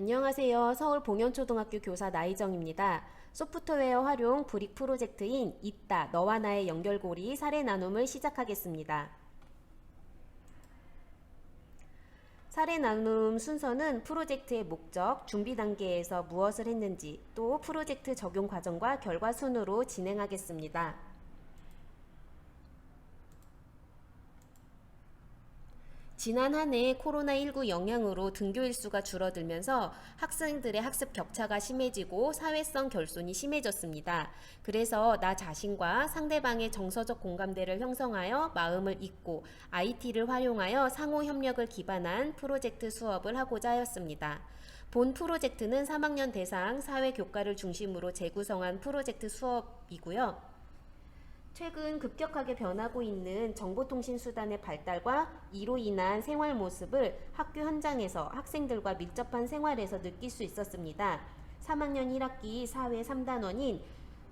안녕하세요. 서울 봉현초등학교 교사 나희정입니다. 소프트웨어 활용 브릭 프로젝트인 있다 너와 나의 연결고리 사례 나눔을 시작하겠습니다. 사례 나눔 순서는 프로젝트의 목적, 준비 단계에서 무엇을 했는지, 또 프로젝트 적용 과정과 결과 순으로 진행하겠습니다. 지난 한 해 코로나19 영향으로 등교 일수가 줄어들면서 학생들의 학습 격차가 심해지고 사회성 결손이 심해졌습니다. 그래서 나 자신과 상대방의 정서적 공감대를 형성하여 마음을 잇고 IT를 활용하여 상호 협력을 기반한 프로젝트 수업을 하고자 하였습니다. 본 프로젝트는 3학년 대상 사회교과를 중심으로 재구성한 프로젝트 수업이고요. 최근 급격하게 변하고 있는 정보통신 수단의 발달과 이로 인한 생활 모습을 학교 현장에서 학생들과 밀접한 생활에서 느낄 수 있었습니다. 3학년 1학기 사회 3단원인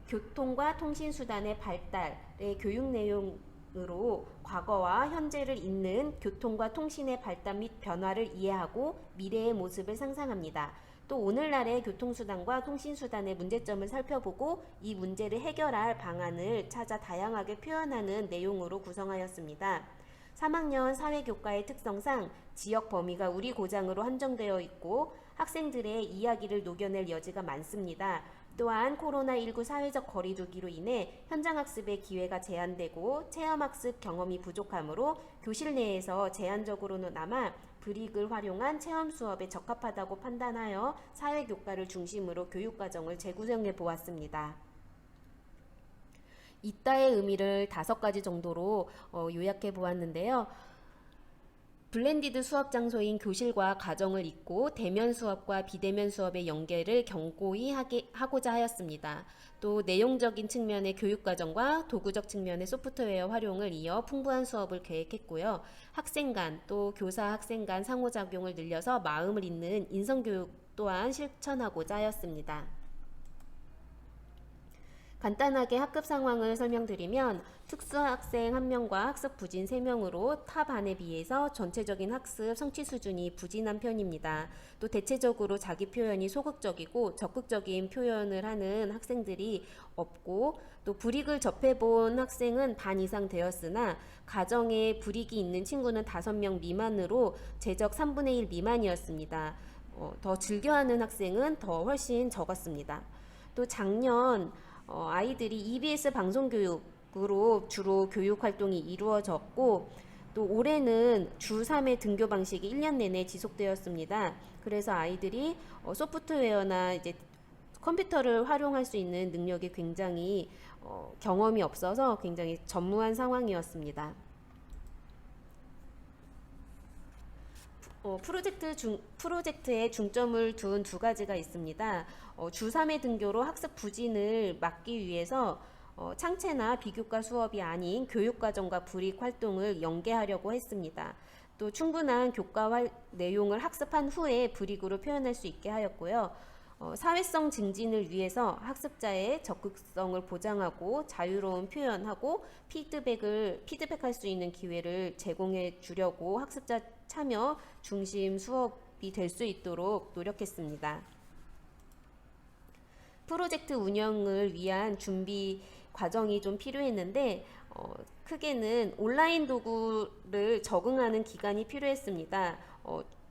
교통과 통신수단의 발달의 교육 내용으로 과거와 현재를 잇는 교통과 통신의 발달 및 변화를 이해하고 미래의 모습을 상상합니다. 또 오늘날의 교통수단과 통신수단의 문제점을 살펴보고 이 문제를 해결할 방안을 찾아 다양하게 표현하는 내용으로 구성하였습니다. 3학년 사회교과의 특성상 지역 범위가 우리 고장으로 한정되어 있고 학생들의 이야기를 녹여낼 여지가 많습니다. 또한 코로나19 사회적 거리두기로 인해 현장학습의 기회가 제한되고 체험학습 경험이 부족하므로 교실 내에서 제한적으로나마 브릭을 활용한 체험 수업에 적합하다고 판단하여 사회교과를 중심으로 교육과정을 재구성해 보았습니다. 이따의 의미를 5가지 정도로 요약해 보았는데요. 블렌디드 수업 장소인 교실과 가정을 잇고 대면 수업과 비대면 수업의 연계를 견고히 하고자 하였습니다. 또 내용적인 측면의 교육과정과 도구적 측면의 소프트웨어 활용을 이어 풍부한 수업을 계획했고요. 학생 간 또 교사 학생 간 상호작용을 늘려서 마음을 잇는 인성교육 또한 실천하고자 하였습니다. 간단하게 학급 상황을 설명드리면 특수학생 1명과 학습 부진 3명으로 타 반에 비해서 전체적인 학습 성취 수준이 부진한 편입니다. 또 대체적으로 자기 표현이 소극적이고 적극적인 표현을 하는 학생들이 없고 또 불이익을 접해본 학생은 반 이상 되었으나 가정에 불이익이 있는 친구는 5명 미만으로 제적 3분의 1 미만이었습니다. 더 즐겨하는 학생은 더 훨씬 적었습니다. 또 작년 아이들이 EBS 방송교육으로 주로 교육활동이 이루어졌고 또 올해는 주 3회 등교 방식이 1년 내내 지속되었습니다. 그래서 아이들이 소프트웨어나 이제 컴퓨터를 활용할 수 있는 능력이 굉장히 경험이 없어서 굉장히 전무한 상황이었습니다. 프로젝트에 중점을 둔 2가지가 있습니다. 주 3회 등교로 학습 부진을 막기 위해서 창체나 비교과 수업이 아닌 교육과정과 브릭 활동을 연계하려고 했습니다. 또 충분한 교과 내용을 학습한 후에 브릭으로 표현할 수 있게 하였고요. 사회성 증진을 위해서 학습자의 적극성을 보장하고 자유로운 표현하고 피드백할 수 있는 기회를 제공해 주려고 학습자 참여 중심 수업이 될 수 있도록 노력했습니다. 프로젝트 운영을 위한 준비 과정이 좀 필요했는데 크게는 온라인 도구를 적응하는 기간이 필요했습니다.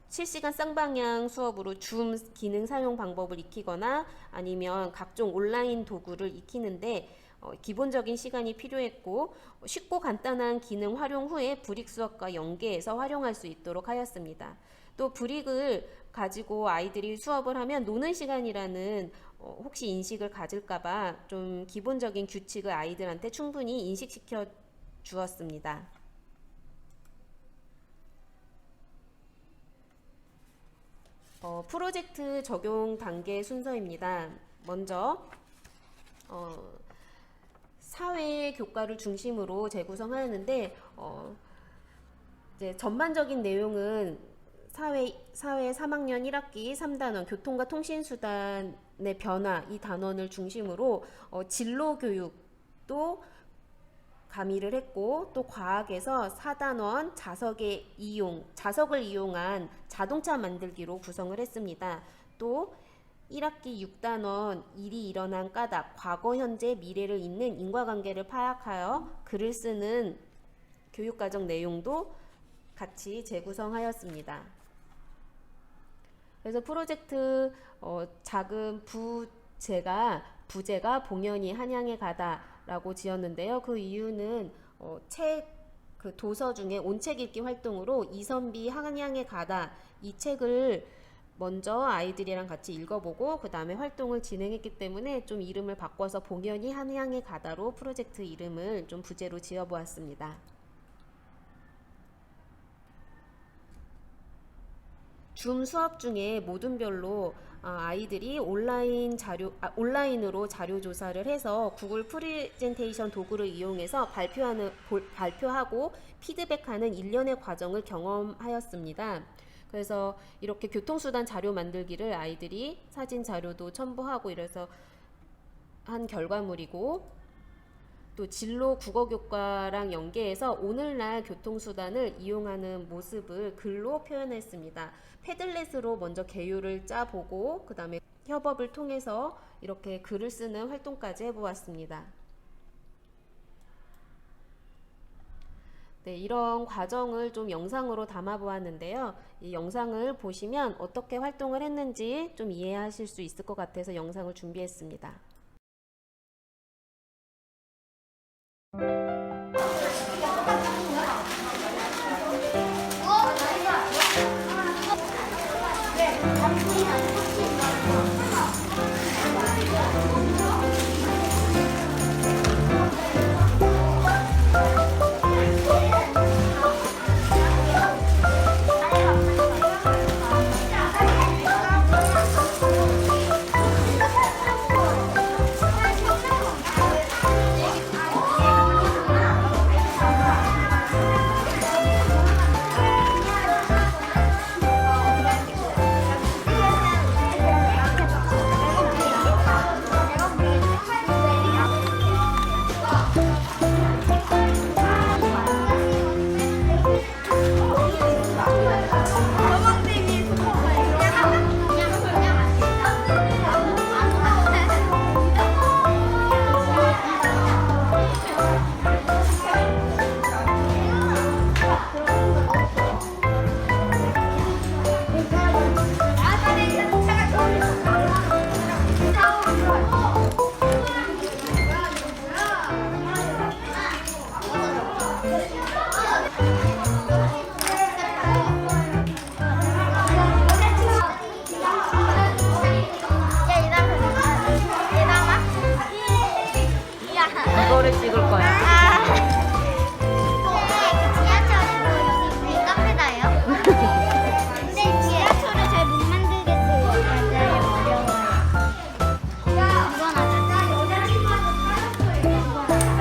실시간 쌍방향 수업으로 줌 기능 사용 방법을 익히거나 아니면 각종 온라인 도구를 익히는데 기본적인 시간이 필요했고 쉽고 간단한 기능 활용 후에 브릭 수업과 연계해서 활용할 수 있도록 하였습니다. 또 브릭을 가지고 아이들이 수업을 하면 노는 시간이라는 혹시 인식을 가질까봐 좀 기본적인 규칙을 아이들한테 충분히 인식시켜 주었습니다. 프로젝트 적용 단계 순서입니다. 먼저 사회 교과를 중심으로 재구성하였는데 이제 전반적인 내용은 사회 3학년 1학기 3단원 교통과 통신수단의 변화 이 단원을 중심으로 진로 교육도 가미를 했고 또 과학에서 4단원 자석을 이용한 자동차 만들기로 구성을 했습니다. 또 1학기 6단원 일이 일어난 까닭, 과거, 현재, 미래를 잇는 인과관계를 파악하여 글을 쓰는 교육과정 내용도 같이 재구성하였습니다. 그래서 프로젝트 작은 부제가 봉연히 한양에 가다라고 지었는데요. 그 이유는 그 도서 중에 온책 읽기 활동으로 이선비 한양에 가다 이 책을 먼저 아이들이랑 같이 읽어보고 그 다음에 활동을 진행했기 때문에 좀 이름을 바꿔서 봉연히 한양에 가다로 프로젝트 이름을 좀 부제로 지어보았습니다. 줌 수업 중에 모둠별로 아이들이 온라인으로 자료 조사를 해서 구글 프레젠테이션 도구를 이용해서 발표하고 피드백하는 일련의 과정을 경험하였습니다. 그래서 이렇게 교통수단 자료 만들기를 아이들이 사진 자료도 첨부하고 이래서 한 결과물이고, 또 진로 국어교과랑 연계해서 오늘날 교통수단을 이용하는 모습을 글로 표현했습니다. 패들렛으로 먼저 개요를 짜보고 그 다음에 협업을 통해서 이렇게 글을 쓰는 활동까지 해보았습니다. 네, 이런 과정을 좀 영상으로 담아보았는데요. 이 영상을 보시면 어떻게 활동을 했는지 좀 이해하실 수 있을 것 같아서 영상을 준비했습니다. 이거를 찍을 거야. 지하철이고 여기 카페다예요. 근데 지하철을 잘 못 만들겠어요. 맞아요, 어려워요. 이건 하자.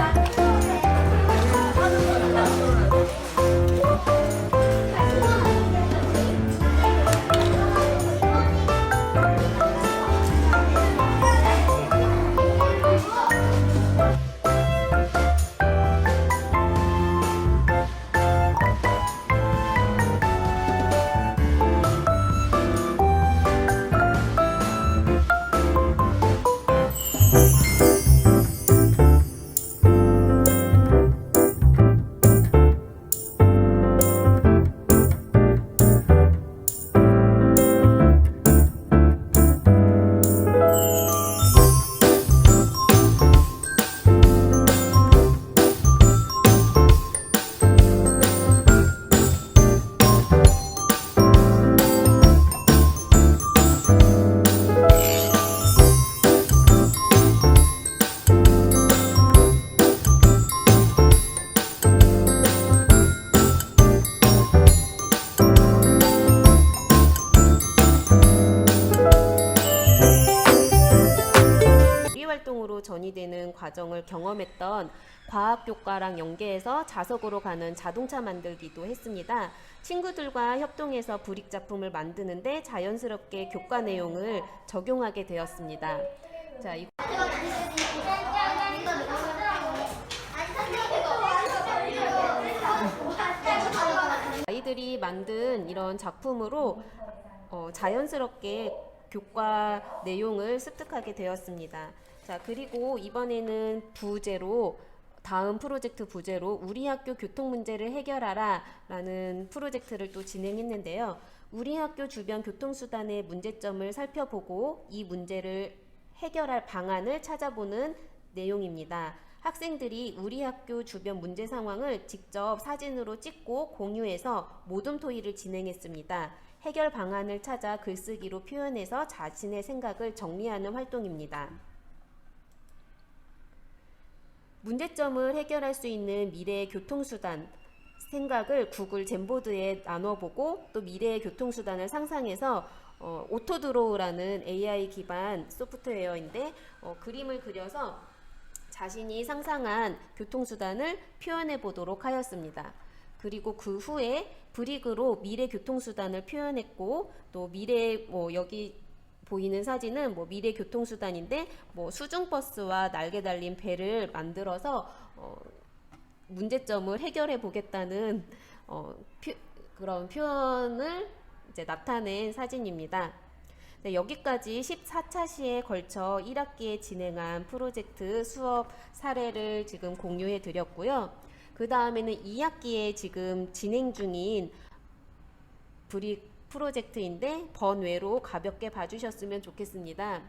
활동으로 전이되는 과정을 경험했던 과학교과랑 연계해서 자석으로 가는 자동차 만들기도 했습니다. 친구들과 협동해서 브릭 작품을 만드는데 자연스럽게 교과 내용을 적용하게 되었습니다. 자, 아이들이 만든 이런 작품으로 자연스럽게 교과 내용을 습득하게 되었습니다. 자, 그리고 이번에는 부제로 다음 프로젝트 부제로 우리 학교 교통 문제를 해결하라 라는 프로젝트를 또 진행했는데요. 우리 학교 주변 교통수단의 문제점을 살펴보고 이 문제를 해결할 방안을 찾아보는 내용입니다. 학생들이 우리 학교 주변 문제 상황을 직접 사진으로 찍고 공유해서 모둠 토의를 진행했습니다. 해결 방안을 찾아 글쓰기로 표현해서 자신의 생각을 정리하는 활동입니다. 문제점을 해결할 수 있는 미래의 교통수단 생각을 구글 젠보드에 나눠보고 또 미래의 교통수단을 상상해서 오토드로우라는 AI 기반 소프트웨어인데 그림을 그려서 자신이 상상한 교통수단을 표현해 보도록 하였습니다. 그리고 그 후에 브릭으로 미래 교통수단을 표현했고 또 미래 여기 보이는 사진은 미래 교통수단인데 수중버스와 날개 달린 배를 만들어서 문제점을 해결해 보겠다는 그런 표현을 이제 나타낸 사진입니다. 네, 여기까지 14차 시에 걸쳐 1학기에 진행한 프로젝트 수업 사례를 지금 공유해 드렸고요. 그 다음에는 2학기에 지금 진행 중인 브릭 프로젝트인데 번외로 가볍게 봐주셨으면 좋겠습니다.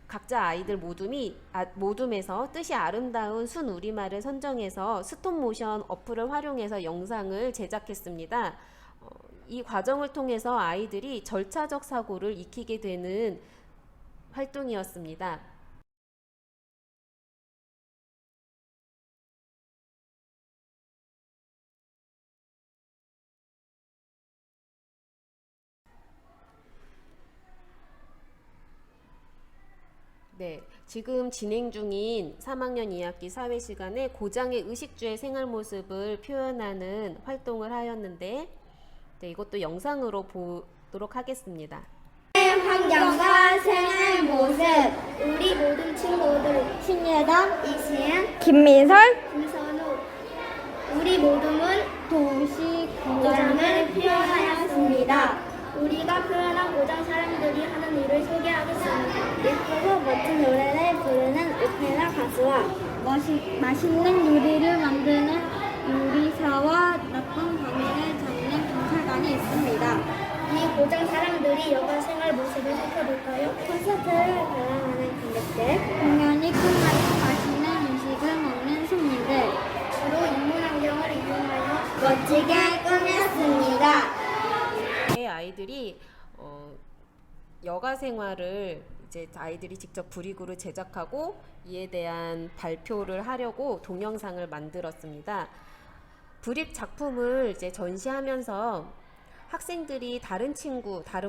각자 아이들 모둠에서 뜻이 아름다운 순우리말을 선정해서 스톱모션 어플을 활용해서 영상을 제작했습니다. 이 과정을 통해서 아이들이 절차적 사고를 익히게 되는 활동이었습니다. 네, 지금 진행 중인 3학년 2학기 사회시간에 고장의 의식주의 생활 모습을 표현하는 활동을 하였는데 네, 이것도 영상으로 보도록 하겠습니다. 환경과 생활 모습 우리 모든 친구들 신예담, 이시은, 김민설, 김선우 우리 모둠은 도시 고장을 표현하였습니다. 우리가 표현한 고장 사람들이 하는 일을 소개하겠습니다. 예쁘고 멋진 노래를 부르는 오페라 가수와 맛있는 요리를 만드는 요리사와 나쁜 범인을 잡는 경찰관이 있습니다. 이 고장 사람들이 여가 생활 모습을 살펴볼까요? 콘서트를 관람하는 관객들, 공연이 끝나고 맛있는 음식을 먹는 손님들, 주로 인문환경을 이용하여 멋지게 꾸몄습니다. 아이들이 여가 생활을 이제 아이들이 직접 브릭으로 제작하고 이에 대한 발표를 하려고 동영상을 만들었습니다. 브릭 작품을 이제 전시하면서 학생들이 다른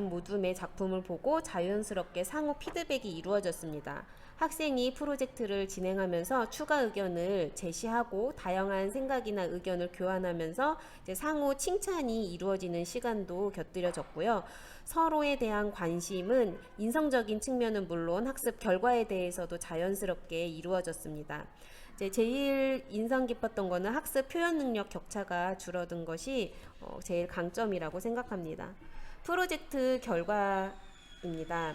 모둠의 작품을 보고 자연스럽게 상호 피드백이 이루어졌습니다. 학생이 프로젝트를 진행하면서 추가 의견을 제시하고 다양한 생각이나 의견을 교환하면서 이제 상호 칭찬이 이루어지는 시간도 곁들여졌고요. 서로에 대한 관심은 인성적인 측면은 물론 학습 결과에 대해서도 자연스럽게 이루어졌습니다. 이제 제일 인상 깊었던 거는 학습 표현 능력 격차가 줄어든 것이 제일 강점이라고 생각합니다. 프로젝트 결과입니다.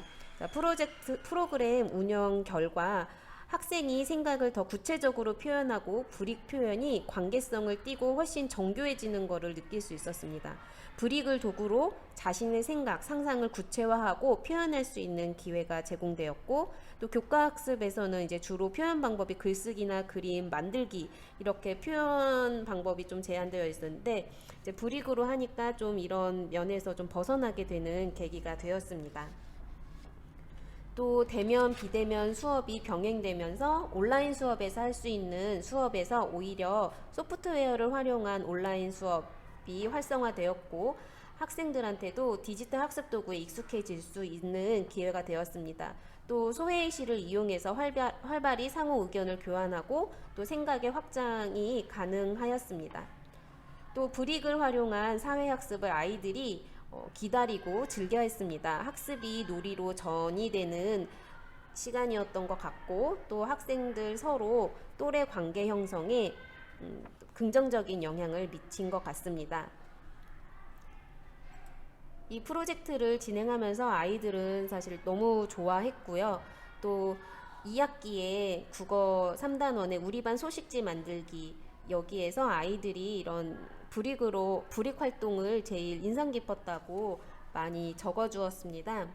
프로그램 운영 결과 학생이 생각을 더 구체적으로 표현하고 브릭 표현이 관계성을 띠고 훨씬 정교해지는 것을 느낄 수 있었습니다. 브릭을 도구로 자신의 생각, 상상을 구체화하고 표현할 수 있는 기회가 제공되었고 또 교과학습에서는 이제 주로 표현 방법이 글쓰기나 그림, 만들기 이렇게 표현 방법이 좀 제한되어 있었는데 이제 브릭으로 하니까 좀 이런 면에서 좀 벗어나게 되는 계기가 되었습니다. 또 대면, 비대면 수업이 병행되면서 온라인 수업에서 할 수 있는 수업에서 오히려 소프트웨어를 활용한 온라인 수업이 활성화되었고 학생들한테도 디지털 학습 도구에 익숙해질 수 있는 기회가 되었습니다. 또 소회의실을 이용해서 활발히 상호 의견을 교환하고 또 생각의 확장이 가능하였습니다. 또 브릭을 활용한 사회학습을 아이들이 기다리고 즐겨 했습니다. 학습이 놀이로 전이되는 시간이었던 것 같고 또 학생들 서로 또래 관계 형성에 긍정적인 영향을 미친 것 같습니다. 이 프로젝트를 진행하면서 아이들은 사실 너무 좋아했고요. 또 2학기에 국어 3단원의 우리 반 소식지 만들기, 여기에서 아이들이 이런 불익 활동을 제일 인상 깊었다고 많이 적어주었습니다.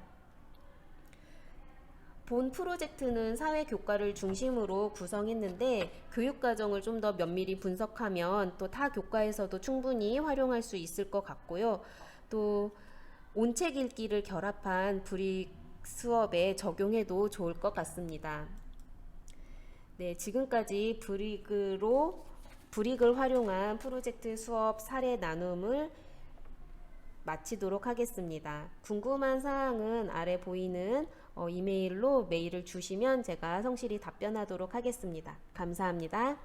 본 프로젝트는 사회교과를 중심으로 구성했는데 교육과정을 좀 더 면밀히 분석하면 또 타 교과에서도 충분히 활용할 수 있을 것 같고요. 또 온책 읽기를 결합한 불익 수업에 적용해도 좋을 것 같습니다. 네, 지금까지 불익을 활용한 프로젝트 수업 사례 나눔을 마치도록 하겠습니다. 궁금한 사항은 아래 보이는 이메일로 메일을 주시면 제가 성실히 답변하도록 하겠습니다. 감사합니다.